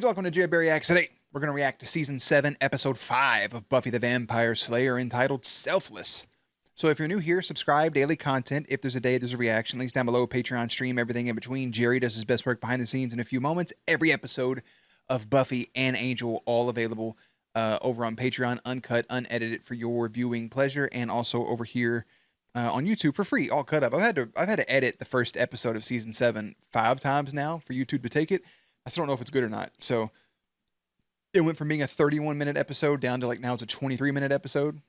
guys, welcome to J Reacts. Today, we're going to react to Season 7, Episode 5 of Buffy the Vampire Slayer entitled Selfless. So if you're new here, subscribe, daily content. If there's a day, there's a reaction. Links down below, Patreon stream, everything in between. Jerry does his best work behind the scenes in a few moments. Every episode of Buffy and Angel, all available over on Patreon, uncut, unedited for your viewing pleasure, and also over here on YouTube for free, all cut up. I've had to edit the first episode of Season 7 5 times now for YouTube to take it. I still don't know if it's good or not. So it went from being a 31-minute episode down to like now it's a 23-minute episode.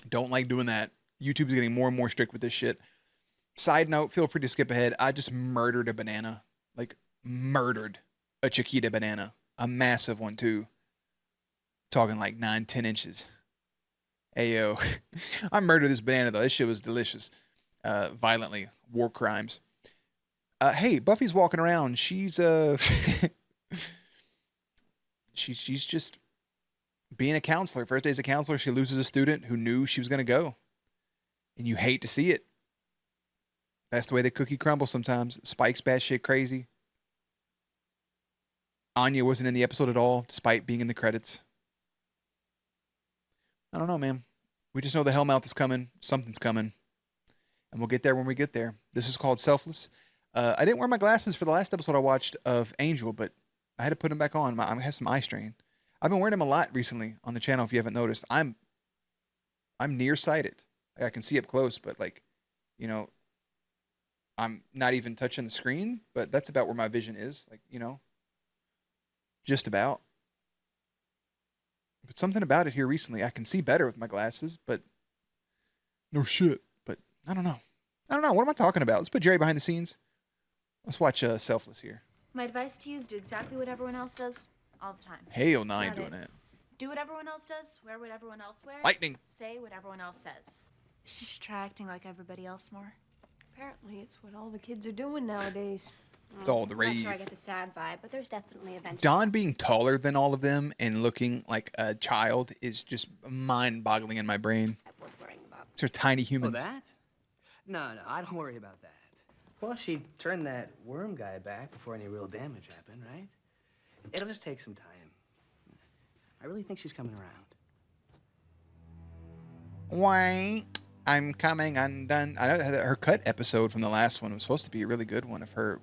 Don't like doing that. YouTube's getting more and more strict with this shit. Side note, feel free to skip ahead. I just murdered a banana. Like, murdered a Chiquita banana. A massive one, too. Talking like 9-10 inches. Ayo. I murdered this banana, though. This shit was delicious. Violently. War crimes. Hey, Buffy's walking around. She's she's just being a counselor. First day as a counselor, she loses a student who knew she was going to go. And you hate to see it. That's the way the cookie crumbles sometimes. Spike's batshit crazy. Anya wasn't in the episode at all, despite being in the credits. I don't know, man. We just know the Hellmouth is coming. Something's coming. And we'll get there when we get there. This is called Selfless. I didn't wear my glasses for the last episode I watched of Angel, but I had to put them back on. I have some eye strain. I've been wearing them a lot recently on the channel, if you haven't noticed. I'm nearsighted. I can see up close, but like, you know, I'm not even touching the screen, but that's about where my vision is. Like, you know, just about. But something about it here recently, I can see better with my glasses, but no shit. But I don't know. What am I talking about? Let's put Jerry behind the scenes. Let's watch Selfless here. My advice to you is do exactly what everyone else does all the time. Hell no, I ain't doing that. Do what everyone else does, wear what everyone else wears. Lightning. Say what everyone else says. Just try acting like everybody else more. Apparently, it's what all the kids are doing nowadays. It's all the I'm rave. not sure I get the sad vibe, but there's definitely a venture. Dawn being taller than all of them and looking like a child is just mind-boggling in my brain. Worth worrying about. These are tiny humans. Oh, that? No, I don't worry about that. Well, she turned that worm guy back before any real damage happened, right? It'll just take some time. I really think she's coming around. Why? I'm coming undone. I know that her cut episode from the last one was supposed to be a really good one of her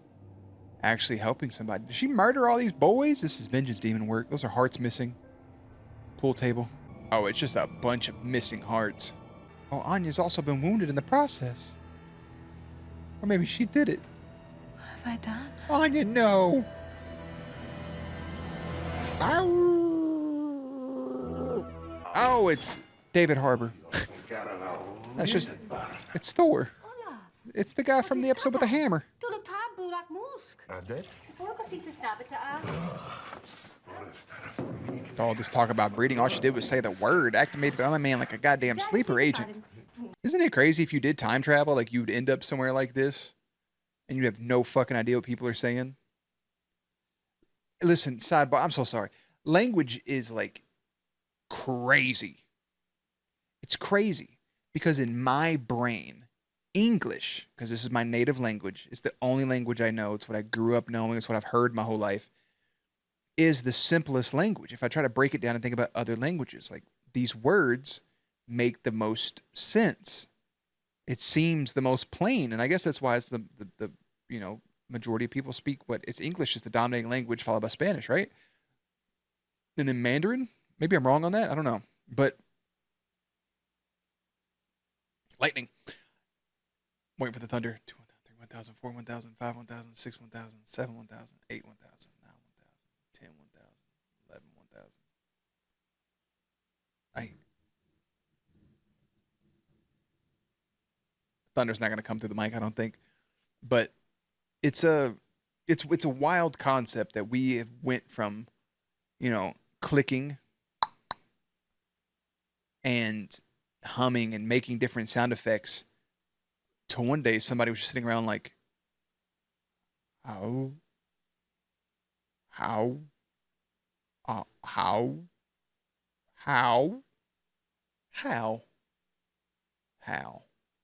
actually helping somebody. Did she murder all these boys? This is vengeance demon work. Those are hearts missing. Pool table. Oh, it's just a bunch of missing hearts. Oh, Anya's also been wounded in the process. Or maybe she did it. What have I done? Anya, no. Ow. Oh, it's David Harbour. That's just, it's Thor. It's the guy from the episode with the hammer. All this talk about breeding, all she did was say the word. Activated my man like a goddamn sleeper agent. Isn't it crazy if you did time travel, like you'd end up somewhere like this and you'd have no fucking idea what people are saying? Listen, sidebar, I'm so sorry. Language is like crazy. It's crazy because in my brain, English, because this is my native language, it's the only language I know, it's what I grew up knowing, it's what I've heard my whole life, is the simplest language. If I try to break it down and think about other languages, like these words make the most sense. It seems the most plain, and I guess that's why it's the you know, majority of people speak what it's English is the dominating language, followed by Spanish, right? And then Mandarin. Maybe I'm wrong on that. I don't know, but lightning. Waiting for the thunder. 2, 1,000, 3, 1,000, 4, 1,000, 5, 1,000, 6, 1,000, 7, 1,000, 8, 1,000, 9, 1,000, 10, 1,000, 11, 1,000. Thunder's not going to come through the mic, I don't think. But it's a wild concept that we have went from, you know, clicking and humming and making different sound effects to one day somebody was just sitting around like, how,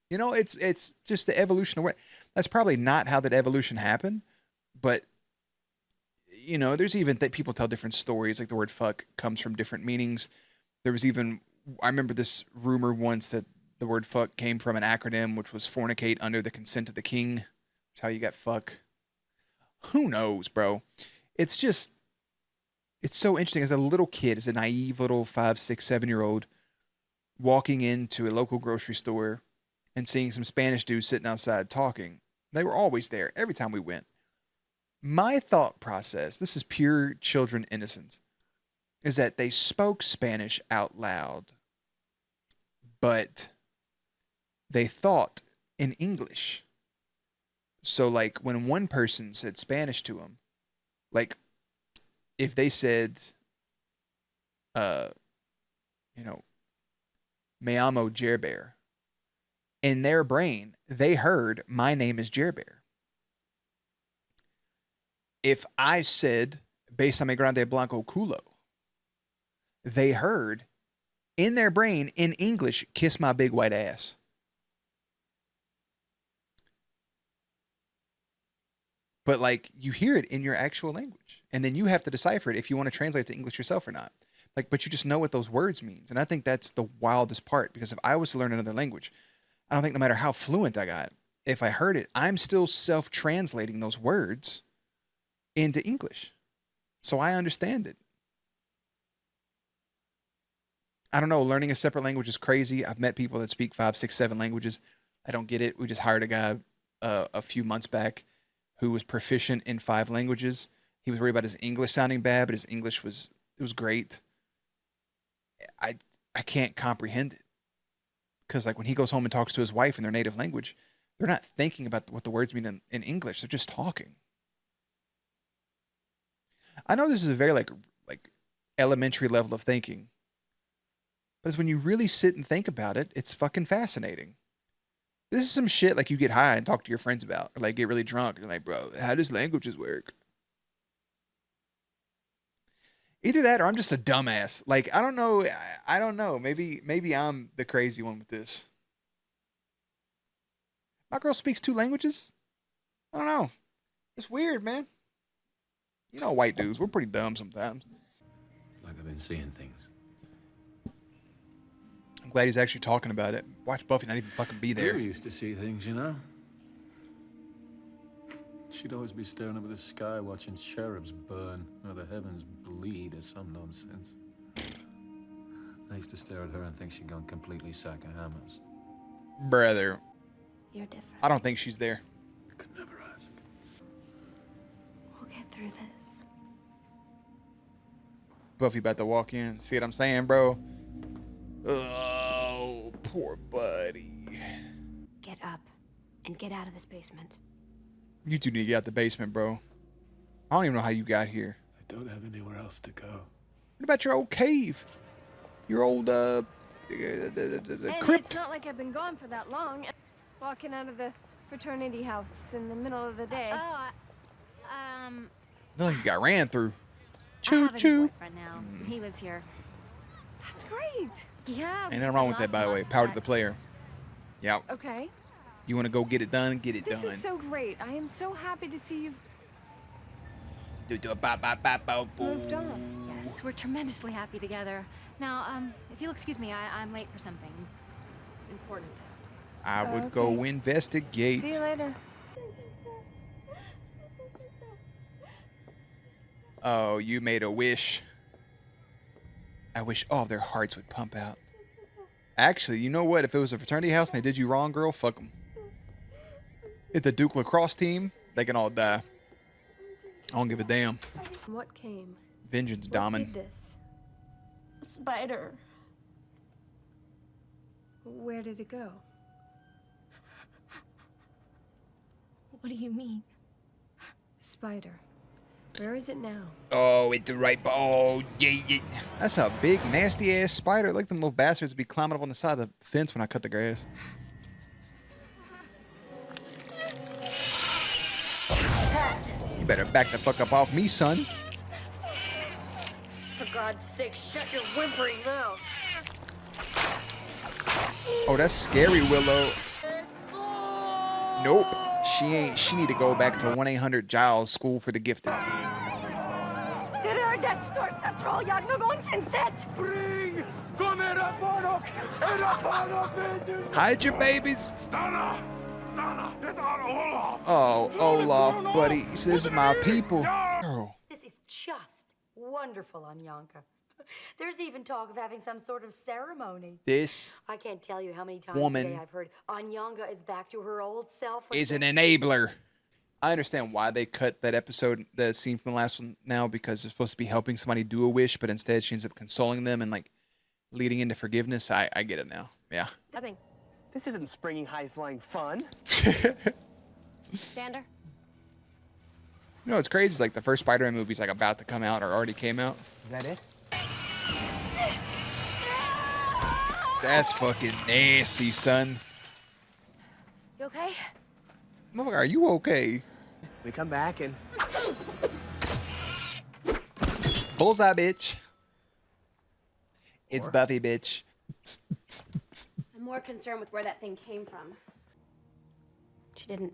you know, it's just the evolution of what. That's probably not how that evolution happened, but you know, there's even that people tell different stories. Like the word fuck comes from different meanings. There was even, I remember this rumor once that the word fuck came from an acronym, which was fornicate under the consent of the king. That's how you got fuck. Who knows, bro? It's just, it's so interesting. As a little kid, as a naive little 5, 6, 7-year-old, walking into a local grocery store and seeing some Spanish dudes sitting outside talking. They were always there every time we went. My thought process, this is pure children innocence, is that they spoke Spanish out loud, but they thought in English. So, like, when one person said Spanish to them, like, if they said, you know, me llamo Jerbear, in their brain, they heard, my name is Jerbear. If I said, Bésame grande blanco culo, they heard, in their brain, in English, kiss my big white ass. But, like, you hear it in your actual language. And then you have to decipher it if you want to translate to English yourself or not. Like, but you just know what those words mean. And I think that's the wildest part. Because if I was to learn another language, I don't think no matter how fluent I got, if I heard it, I'm still self-translating those words into English. So I understand it. I don't know. Learning a separate language is crazy. I've met people that speak 5, 6, 7 languages. I don't get it. We just hired a guy a few months back who was proficient in 5 languages. He was worried about his English sounding bad, but his English was great. I can't comprehend it. Because, like, when he goes home and talks to his wife in their native language, they're not thinking about what the words mean in English. They're just talking. I know this is a very, like elementary level of thinking. But it's when you really sit and think about it, it's fucking fascinating. This is some shit, like, you get high and talk to your friends about. Or, like, get really drunk. And you're like, bro, how does languages work? Either that or I'm just a dumbass. Like, I don't know. I don't know. Maybe I'm the crazy one with this. My girl speaks 2 languages? I don't know. It's weird, man. You know, white dudes, we're pretty dumb sometimes. Like I've been seeing things. I'm glad he's actually talking about it. Watch Buffy not even fucking be there. You used to see things, you know? She'd always be staring up at the sky watching cherubs burn or the heavens bleed or some nonsense. I used to stare at her and think she'd gone completely sack of hammers. Brother. You're different. I don't think she's there. I could never ask. We'll get through this. Buffy about to walk in. See what I'm saying, bro? Oh, poor buddy. Get up and get out of this basement. You two need to get out the basement, bro. I don't even know how you got here. I don't have anywhere else to go. What about your old cave? Your old, And crypt? it's not like I've been gone for that long. Walking out of the fraternity house in the middle of the day. Look like you got ran through. I have a new Choo-choo. boyfriend now. He lives here. That's great. Yeah. Ain't nothing wrong with that, by the way. Power to the player. Yeah. Okay. You want to go get it done? Get it This done. is so great. I am so happy to see you've moved on. Yes, we're tremendously happy together. Now, if you'll excuse me, I'm late for something important. I would go Okay. investigate. See you later. Oh, you made a wish. I wish all their hearts would pump out. Actually, you know what? If it was a fraternity house and they did you wrong, girl, fuck them. If the Duke lacrosse team, they can all die. I don't give a damn. What came? Vengeance, What Damin. did this? Spider. Where did it go? What do you mean? Spider. Where is it now? Oh, at the right. Oh, yeah, yeah. That's a big, nasty ass spider. Like them little bastards be climbing up on the side of the fence when I cut the grass. You better back the fuck up off me, son. For God's sake, shut your whimpering mouth. Oh, that's scary, Willow. Nope. She ain't. She need to go back to 1-800-Giles School for the Gifted. Hide your babies. Oh, Olaf, buddy. This is my people. Oh. This is just wonderful, Anyanka. There's even talk of having some sort of ceremony. This I can't tell you how many times woman today I've heard Anyanka is back to her old self. is an enabler. I understand why they cut that episode, the scene from the last one now, because it's supposed to be helping somebody do a wish, but instead she ends up consoling them and like leading into forgiveness. I get it now. Yeah. Dubbing. This isn't springing high-flying fun. Xander? You know what's crazy? It's like the first Spider-Man movie's like about to come out or already came out. Is that it? That's fucking nasty, son. You okay? Motherfucker, are you okay? We come back and Bullseye, bitch. It's Buffy, bitch. I'm more concerned with where that thing came from. She didn't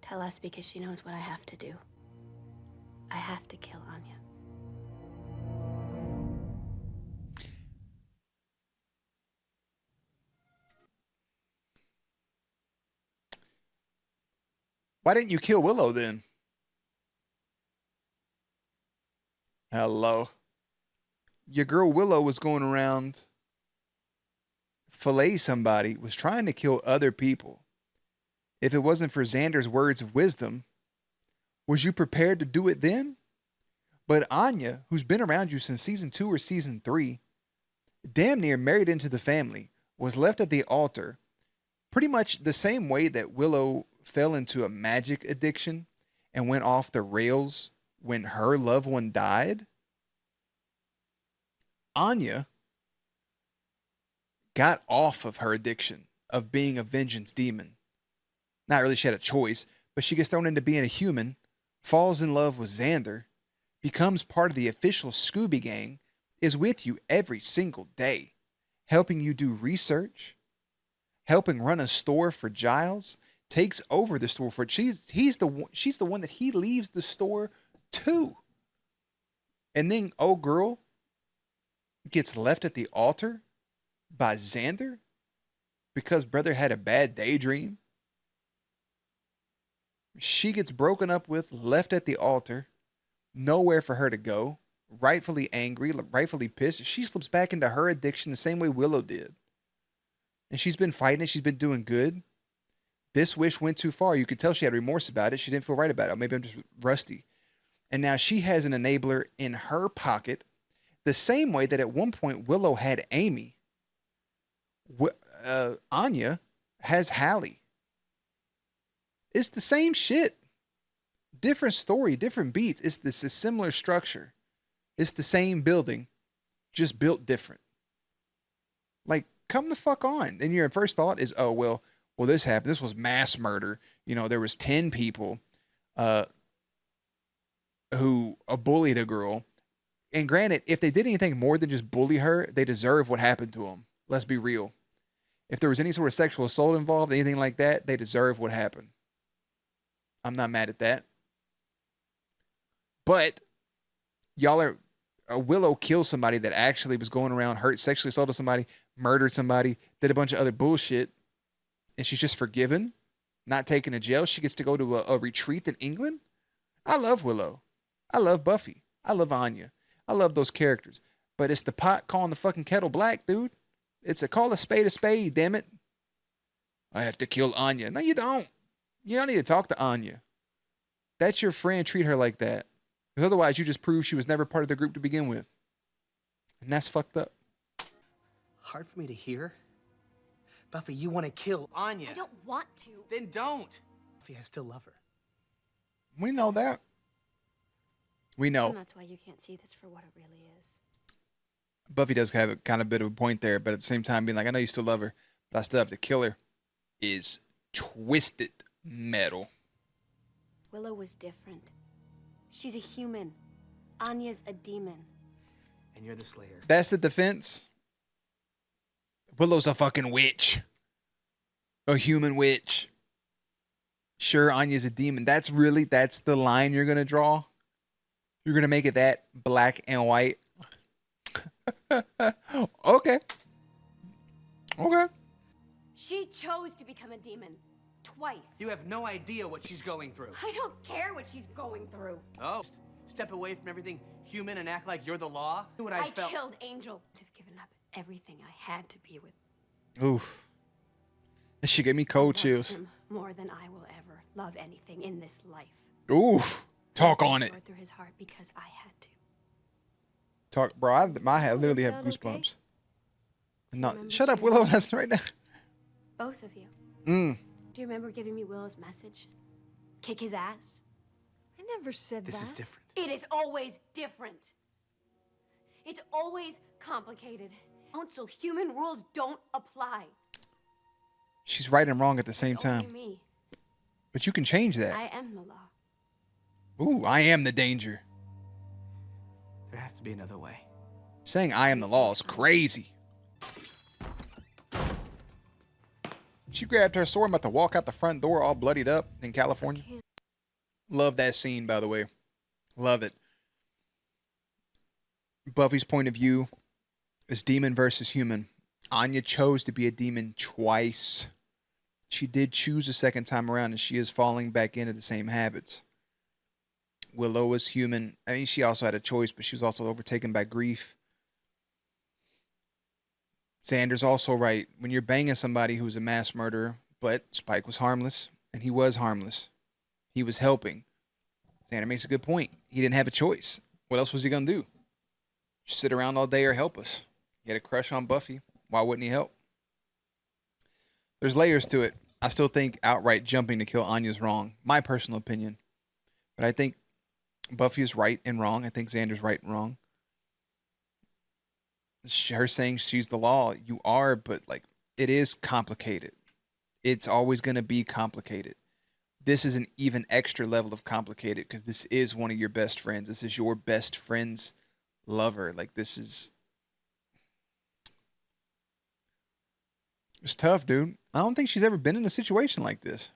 tell us because she knows what I have to do. I have to kill Anya. Why didn't you kill Willow then? Hello. Your girl Willow was going around fillet somebody, was trying to kill other people. If it wasn't for Xander's words of wisdom, was you prepared to do it then? But Anya, who's been around you since season 2 or season 3, damn near married into the family, was left at the altar pretty much the same way that Willow fell into a magic addiction and went off the rails when her loved one died. Anya got off of her addiction of being a vengeance demon. Not really she had a choice, but she gets thrown into being a human, falls in love with Xander, becomes part of the official Scooby Gang, is with you every single day, helping you do research, helping run a store for Giles, takes over the store for she's the one that he leaves the store to. And then old girl gets left at the altar by Xander because brother had a bad daydream. She gets broken up with, left at the altar, nowhere for her to go, rightfully angry, rightfully pissed. She slips back into her addiction the same way Willow did. And she's been fighting it. She's been doing good. This wish went too far. You could tell she had remorse about it. She didn't feel right about it. Maybe I'm just rusty. And now she has an enabler in her pocket the same way that at one point Willow had Amy. Anya has Hallie. It's the same shit. Different story, different beats. It's a similar structure. It's the same building, just built different. Like, come the fuck on. And your first thought is, oh, well, this happened. This was mass murder. You know, there was 10 people who bullied a girl. And granted, if they did anything more than just bully her, they deserve what happened to them. Let's be real. If there was any sort of sexual assault involved, anything like that, they deserve what happened. I'm not mad at that. But y'all are Willow killed somebody that actually was going around, sexually assaulted somebody, murdered somebody, did a bunch of other bullshit, and she's just forgiven, not taken to jail. She gets to go to a retreat in England. I love Willow. I love Buffy. I love Anya. I love those characters. But it's the pot calling the fucking kettle black, dude. It's a call a spade, damn it. I have to kill Anya. No, you don't. You don't need to talk to Anya. That's your friend. Treat her like that. Because otherwise, you just prove she was never part of the group to begin with. And that's fucked up. hard for me to hear. Buffy, you want to kill Anya. I don't want to. Then don't. Buffy, I still love her. We know that. We know. And that's why you can't see this for what it really is. Buffy does have a kind of bit of a point there, but at the same time being like, I know you still love her, but I still have to kill her, is twisted metal. Willow was different. She's a human. Anya's a demon. And you're the Slayer. That's the defense. Willow's a fucking witch. A human witch. Sure, Anya's a demon. That's the line you're going to draw? You're gonna make it that black and white? Okay. Okay. She chose to become a demon. Twice. You have no idea what she's going through. I don't care what she's going through. Oh, step away from everything human and act like you're the law? Do what I felt. killed Angel. I've given up everything I had to be with. Oof. That shit gave me cold I loved chills. him more than I will ever love anything in this life. Oof. Talk on it. Sword through his heart because I had to. Talk, bro. I literally have goosebumps. No, shut up, Willow. That's right now. Both of you. Mm. Do you remember giving me Willow's message? Kick his ass? I never said that. This is different. It is always different. It's always complicated. So human rules don't apply. She's right and wrong at the same It's only time. me. But you can change that. I am the law. Ooh, I am the danger. There has to be another way. Saying I am the law is crazy. She grabbed her sword and about to walk out the front door all bloodied up in California. Love that scene, by the way. Love it. Buffy's point of view is demon versus human. Anya chose to be a demon twice. She did choose a second time around, and she is falling back into the same habits. Willow was human. I mean, she also had a choice, but she was also overtaken by grief. Xander's also right. When you're banging somebody who's a mass murderer, but Spike was harmless, and he was harmless. He was helping. Xander makes a good point. He didn't have a choice. What else was he going to do? Sit around all day or help us? He had a crush on Buffy. Why wouldn't he help? There's layers to it. I still think outright jumping to kill Anya is wrong. My personal opinion. But I think Buffy is right and wrong. I think Xander's right and wrong. Her saying she's the law, you are, but like it is complicated. It's always going to be complicated. This is an even extra level of complicated because this is one of your best friends. This is your best friend's lover. Like this is, it's tough, dude. I don't think she's ever been in a situation like this.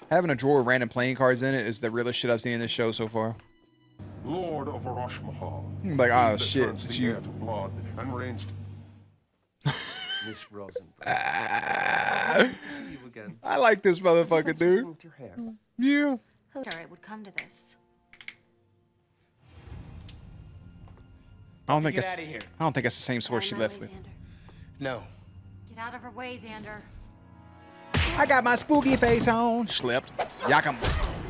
Having a drawer of random playing cards in it is the realest shit I've seen in this show so far. Lord of Arash Mahal. Like, oh that shit, turns it's the you. air to blood and rains. Miss Rosenberg. See you again. I like this motherfucker, dude. With your hair. Yeah. Sure, it would come to this. I don't think Get it's. out of here. I don't think that's the same sword she Not left really, with. Xander. No. Get out of her way, Xander. I got my spooky face on. Slipped. Yakum.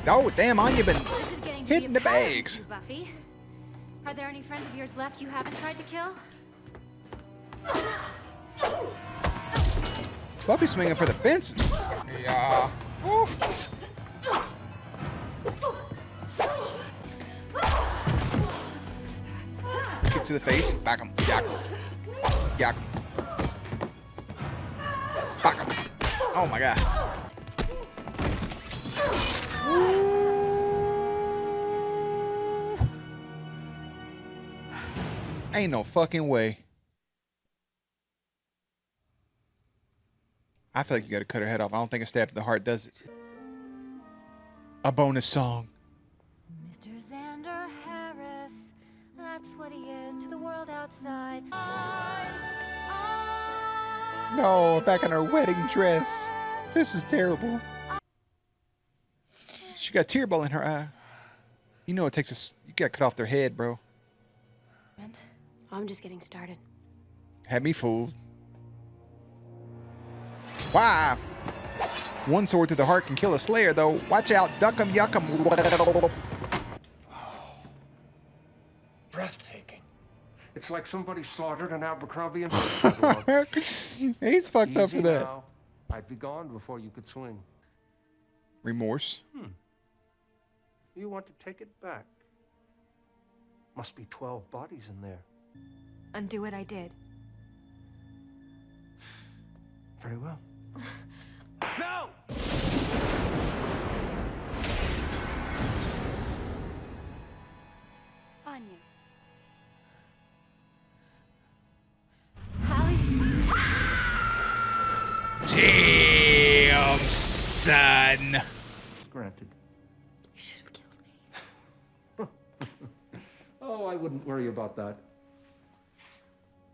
Oh damn, Anya been This is getting to hitting be the a pattern, bags. you Buffy. Are there any friends of yours left you haven't tried to kill? Buffy swinging for the fences. Yeah. Woo. Kick to the face. Back him. Yakum. Yakum. Back him. Oh my god. Ain't no fucking way. I feel like you gotta cut her head off. I don't think a stab to the heart does it. A bonus song. Mr. Xander Harris, that's what he is to the world outside. No, back in her wedding dress. This is terrible. She got a tear ball in her eye. You know it takes us. You gotta cut off their head, bro. I'm just getting started. Had me fooled. Wow. One sword to the heart can kill a slayer, though. Watch out. Duck 'em, yuck 'em. Breathtaking. It's like somebody slaughtered an Abercrombie and Fitch catalog. He's fucked up Easy for that. now. I'd be gone before you could swing. Remorse. You want to take it back? Must be 12 bodies in there. Undo what I did. Very well. No! Anya. Damn, son. Granted. You should have killed me. Oh, I wouldn't worry about that.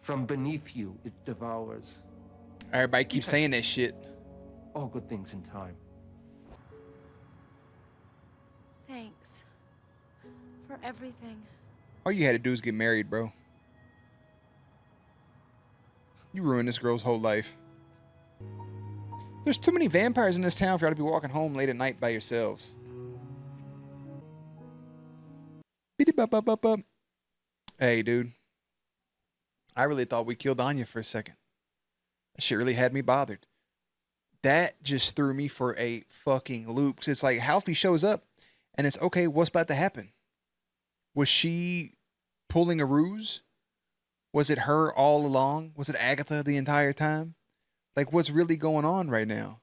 From beneath you, it devours. Everybody keeps saying that shit. All good things in time. Thanks for everything. All you had to do is get married, bro. You ruined this girl's whole life. There's too many vampires in this town for y'all to be walking home late at night by yourselves. Beep-a-bop-bop-bop. Hey, dude. I really thought we killed Anya for a second. That shit really had me bothered. That just threw me for a fucking loop. Because it's like, Halfie shows up, and it's, okay, what's about to happen? Was she pulling a ruse? Was it her all along? Was it Agatha the entire time? Like, what's really going on right now?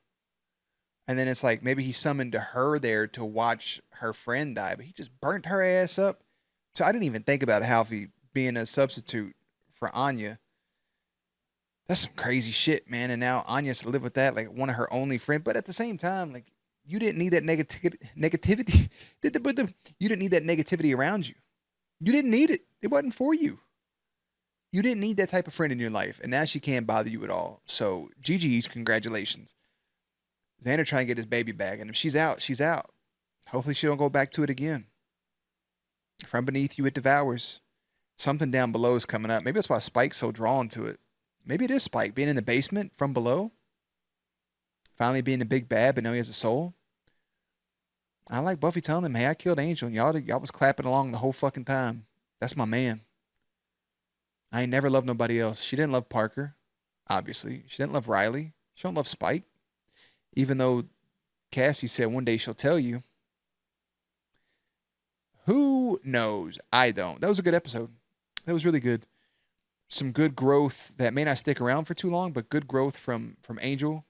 And then it's like, maybe he summoned her there to watch her friend die, but he just burnt her ass up. So I didn't even think about Halfie being a substitute for Anya. That's some crazy shit, man. And now Anya's to live with that, like one of her only friends. But at the same time, like, you didn't need that negativity. You didn't need that negativity around you. You didn't need it. It wasn't for you. You didn't need that type of friend in your life. And now she can't bother you at all. So GG's, congratulations. Xander trying to get his baby back. And if she's out, she's out. Hopefully she don't go back to it again. From beneath you, it devours. Something down below is coming up. Maybe that's why Spike's so drawn to it. Maybe it is Spike being in the basement from below. Finally being a big bad, but now he has a soul. I like Buffy telling him, hey, I killed Angel. And y'all was clapping along the whole fucking time. That's my man. I ain't never loved nobody else. She didn't love Parker, obviously. She didn't love Riley. She don't love Spike. Even though Cassie said one day she'll tell you. Who knows? I don't. That was a good episode. That was really good. Some good growth that may not stick around for too long, but good growth from Angel.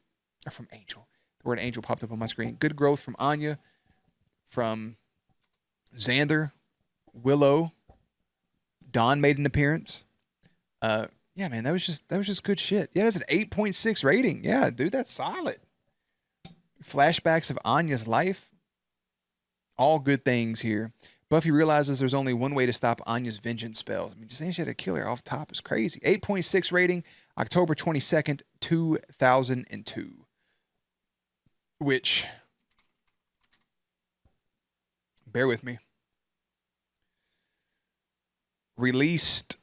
Or from Angel. The word Angel popped up on my screen. Good growth from Anya. From Xander. Willow. Dawn made an appearance. Yeah, man, that was just good shit. Yeah, that's an 8.6 rating. Yeah, dude, that's solid. Flashbacks of Anya's life. All good things here. Buffy realizes there's only one way to stop Anya's vengeance spells. I mean, just saying she had to kill her off top is crazy. 8.6 rating, October 22nd, 2002. Which, bear with me, released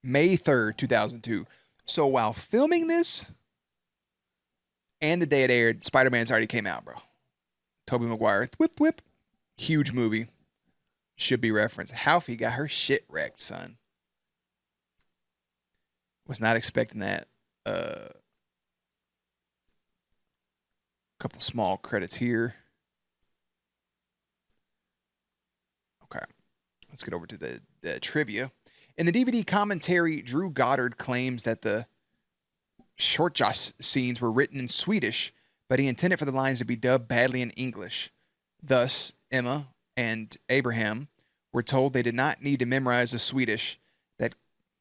May 3rd, 2002. So while filming this and the day it aired, Spider-Man's already came out, bro. Tobey Maguire, whip, whip. Huge movie. Should be referenced. Halfie got her shit wrecked, son. Was not expecting that. Couple small credits here. Okay. Let's get over to the trivia. In the DVD commentary, Drew Goddard claims that the short Josh scenes were written in Swedish, but he intended for the lines to be dubbed badly in English. Thus, Emma and Abraham were told they did not need to memorize the Swedish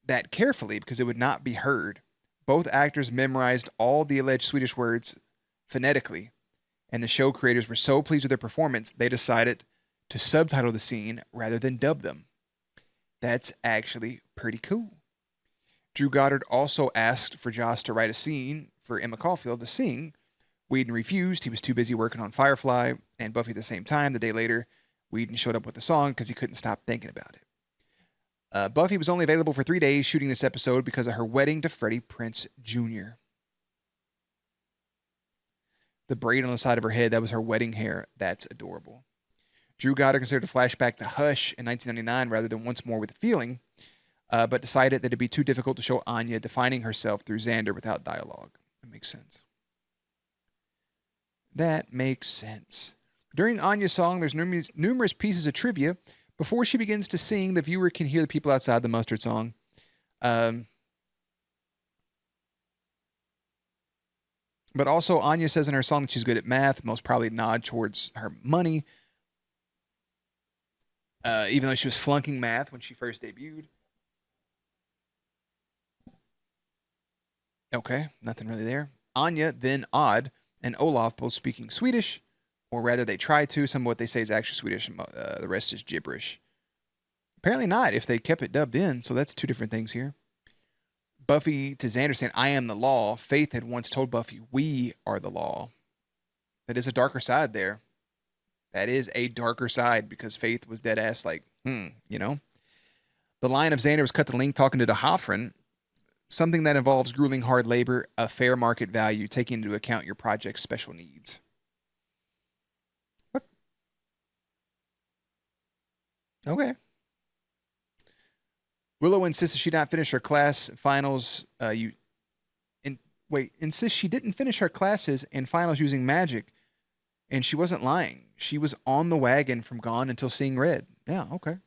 that carefully because it would not be heard. Both actors memorized all the alleged Swedish words phonetically, and the show creators were so pleased with their performance, they decided to subtitle the scene rather than dub them. That's actually pretty cool. Drew Goddard also asked for Joss to write a scene for Emma Caulfield to sing. Whedon refused. He was too busy working on Firefly and Buffy at the same time. The day later, Whedon showed up with the song because he couldn't stop thinking about it. Buffy was only available for 3 days shooting this episode because of her wedding to Freddie Prinze Jr. The braid on the side of her head, that was her wedding hair. That's adorable. Drew Goddard considered a flashback to Hush in 1999 rather than Once More with a Feeling, but decided that it'd be too difficult to show Anya defining herself through Xander without dialogue. That makes sense. That makes sense. During Anya's song, there's numerous pieces of trivia. Before she begins to sing, the viewer can hear the people outside the mustard song. But also, Anya says in her song that she's good at math, most probably nod towards her money. Even though she was flunking math when she first debuted. Okay, nothing really there. Anya, then Odd, and Olaf both speaking Swedish, Or rather, they try to. Some of what they say is actually Swedish. The rest is gibberish. Apparently not, if they kept it dubbed in. So that's two different things here. Buffy to Xander saying, I am the law. Faith had once told Buffy, we are the law. That is a darker side there. That is a darker side because Faith was dead ass like, you know. The line of Xander was cut to Link talking to Hoffren. Something that involves grueling hard labor, a fair market value, taking into account your project's special needs. What? Okay. Willow insists she not finish her class finals. Insists she didn't finish her classes and finals using magic, and she wasn't lying. She was on the wagon from Gone until Seeing Red. Yeah, okay.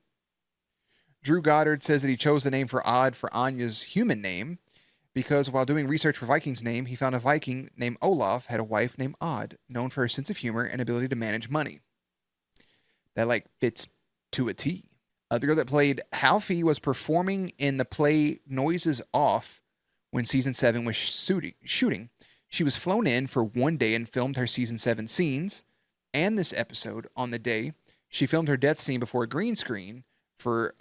Drew Goddard says that he chose the name for Odd for Anya's human name because while doing research for Viking's name, he found a Viking named Olaf had a wife named Odd, known for her sense of humor and ability to manage money. That like fits to a T. The girl that played Halfie was performing in the play Noises Off when season 7 was shooting. She was flown in for one day and filmed her season 7 scenes and this episode on the day. She filmed her death scene before a green screen for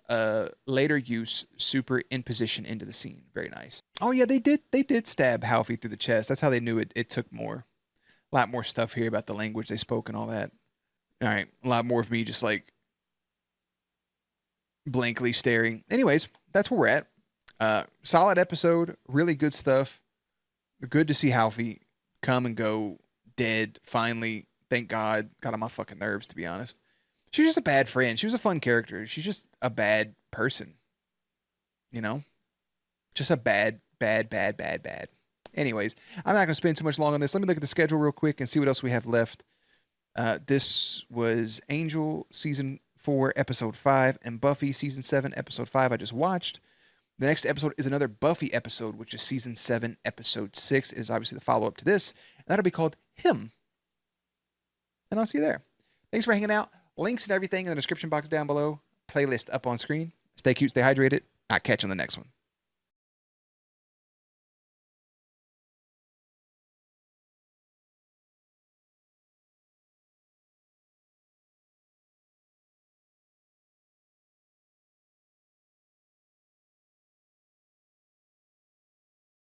later use superimposition into the scene. Very nice. Oh yeah, they did stab Halfie through the chest. That's how they knew it took more. A lot more stuff here about the language they spoke and all that. All right, a lot more of me just like blankly staring. Anyways, that's where we're at. Solid episode, really good stuff. Good to see Halfie come and go dead finally. Thank God. Got on my fucking nerves, to be honest. She's just a bad friend. She was a fun character. She's just a bad person. You know? Just a bad. Anyways, I'm not going to spend too much long on this. Let me look at the schedule real quick and see what else we have left. This was Angel Season 4, Episode 5, and Buffy Season 7, Episode 5 I just watched. The next episode is another Buffy episode, which is Season 7, Episode 6. It is obviously the follow-up to this. And that'll be called Him. And I'll see you there. Thanks for hanging out. Links and everything in the description box down below. Playlist up on screen. Stay cute, stay hydrated. I'll catch you on the next one.